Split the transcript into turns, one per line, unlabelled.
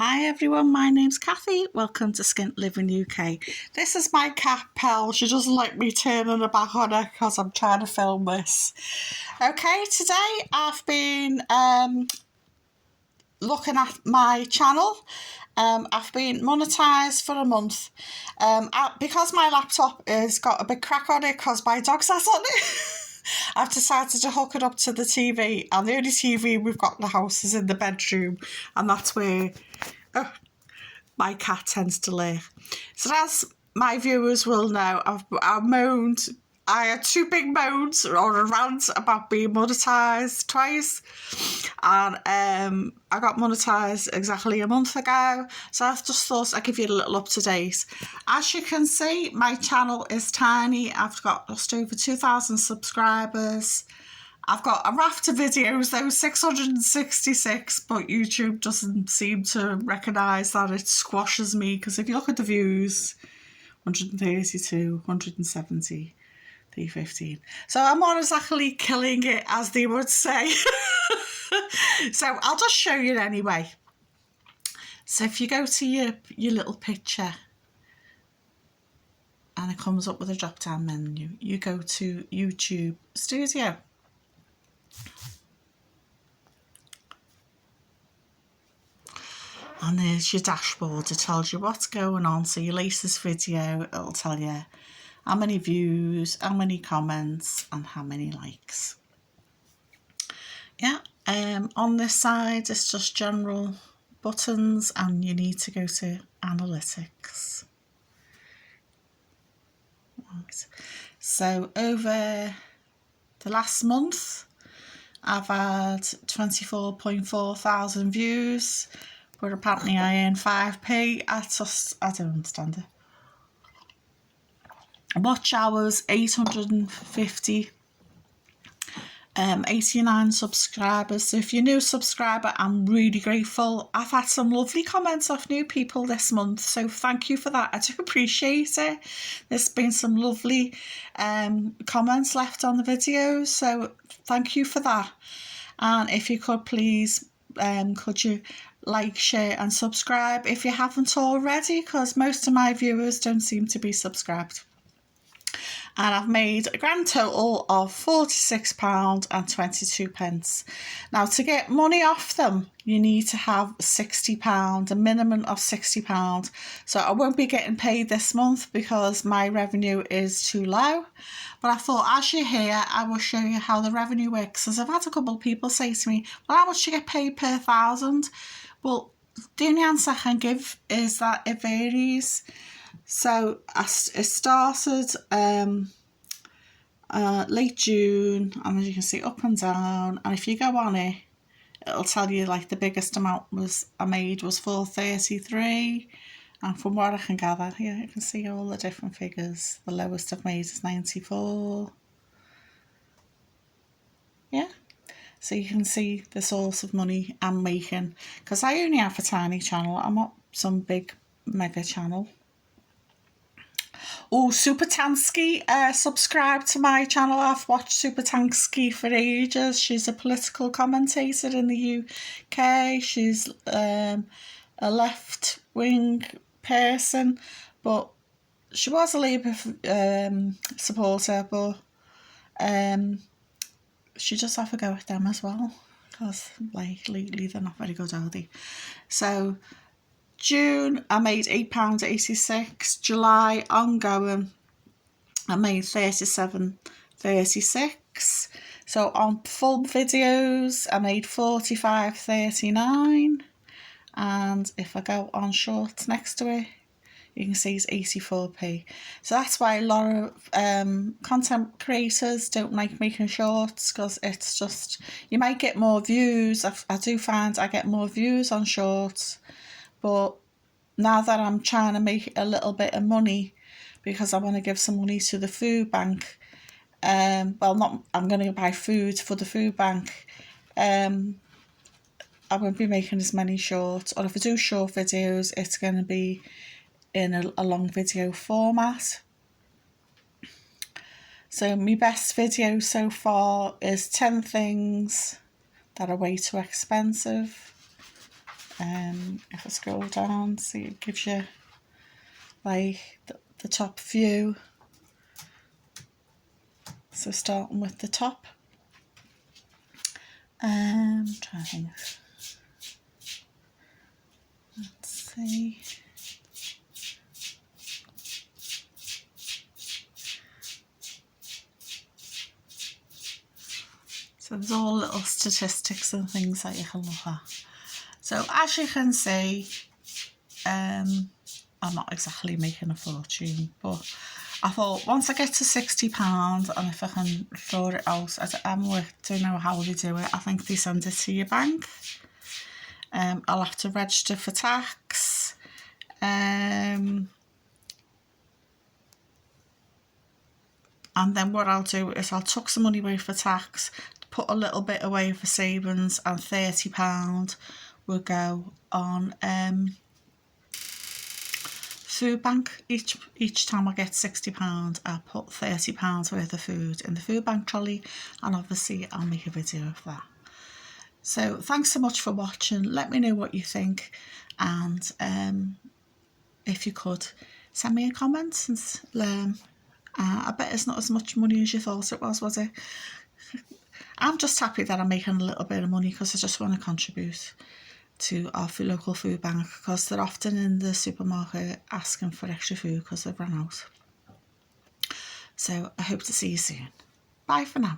Hi everyone, my name's Cathy. Welcome to Skint Living UK. This is my cat Pell. She doesn't like me turning her back on her because I'm trying to film this. Okay, today I've been looking at my channel. I've been monetized for a month. Because my laptop has got a big crack on it because my dog sat on it. I've decided to hook it up to the TV, and the only TV we've got in the house is in the bedroom, and that's where my cat tends to live. So as my viewers will know, I've moaned. I had two big moans or a rant about being monetized twice, and I got monetized exactly a month ago. So I've just thought I'd give you a little up to date. As you can see, my channel is tiny. I've got just over 2,000 subscribers. I've got a raft of videos, though 666, but YouTube doesn't seem to recognise that it squashes me, because if you look at the views, 132, 170, 315. So I'm not exactly killing it, as they would say. So I'll just show you anyway. So if you go to your little picture, and it comes up with a drop-down menu, you go to YouTube Studio. And there's your dashboard. It tells you what's going on. So your latest video, it'll tell you how many views, how many comments, and how many likes. Yeah, on this side, it's just general buttons, and you need to go to analytics. Right. So over the last month, I've had 24.4 thousand views, but apparently I earn 5p. I don't understand it. Watch hours, 850. 89 subscribers. So if you're a new subscriber, I'm really grateful. I've had some lovely comments off new people this month, so thank you for that. I do appreciate it. There's been some lovely comments left on the videos, so thank you for that. And if you could please, could you like, share and subscribe if you haven't already, because most of my viewers don't seem to be subscribed. And I've made a grand total of £46.22. Now, to get money off them, you need to have £60, a minimum of £60. So I won't be getting paid this month because my revenue is too low. But I thought, as you're here, I will show you how the revenue works. As I've had a couple of people say to me, well, how much do you get paid per thousand? Well, the only answer I can give is that it varies. So it started late June, and as you can see, up and down. And if you go on it, it'll tell you like the biggest amount I made was 433, and from what I can gather, yeah, you can see all the different figures. The lowest I've made is 94. Yeah, so you can see the source of money I'm making, because I only have a tiny channel. I'm not some big mega channel. Oh, Super Tansky subscribe to my channel. I've watched Super Tansky for ages. She's a political commentator in the UK. She's a left-wing person, but she was a Labour supporter, but she just have a go at them as well, because like lately they're not very good, are they? So June, I made £8.86. July, ongoing, I made £37.36. So on full videos, I made £45.39. And if I go on shorts next to it, you can see it's 84p. So that's why a lot of content creators don't like making shorts, because it's just, you might get more views. I do find I get more views on shorts. But now that I'm trying to make a little bit of money, because I want to give some money to the food bank, I'm going to buy food for the food bank, I won't be making as many shorts. Or if I do short videos, it's going to be in a long video format. So my best video so far is 10 things that are way too expensive. If I scroll down, see, it gives you like the top view. So starting with the top, trying to think. Let's see. So there's all little statistics and things that you can look at. So as you can see, I'm not exactly making a fortune, but I thought once I get to £60, and if I can sort it out, I don't know how they do it. I think they send it to your bank. I'll have to register for tax. And then what I'll do is I'll tuck some money away for tax, put a little bit away for savings, and £30 will go on food bank. Each time I get £60, I'll put £30 worth of food in the food bank trolley, and obviously I'll make a video of that. So thanks so much for watching. Let me know what you think, and if you could send me a comment, and I bet it's not as much money as you thought it was it? I'm just happy that I'm making a little bit of money, because I just want to contribute to our local food bank, because they're often in the supermarket asking for extra food because they've run out. So I hope to see you soon. Bye for now.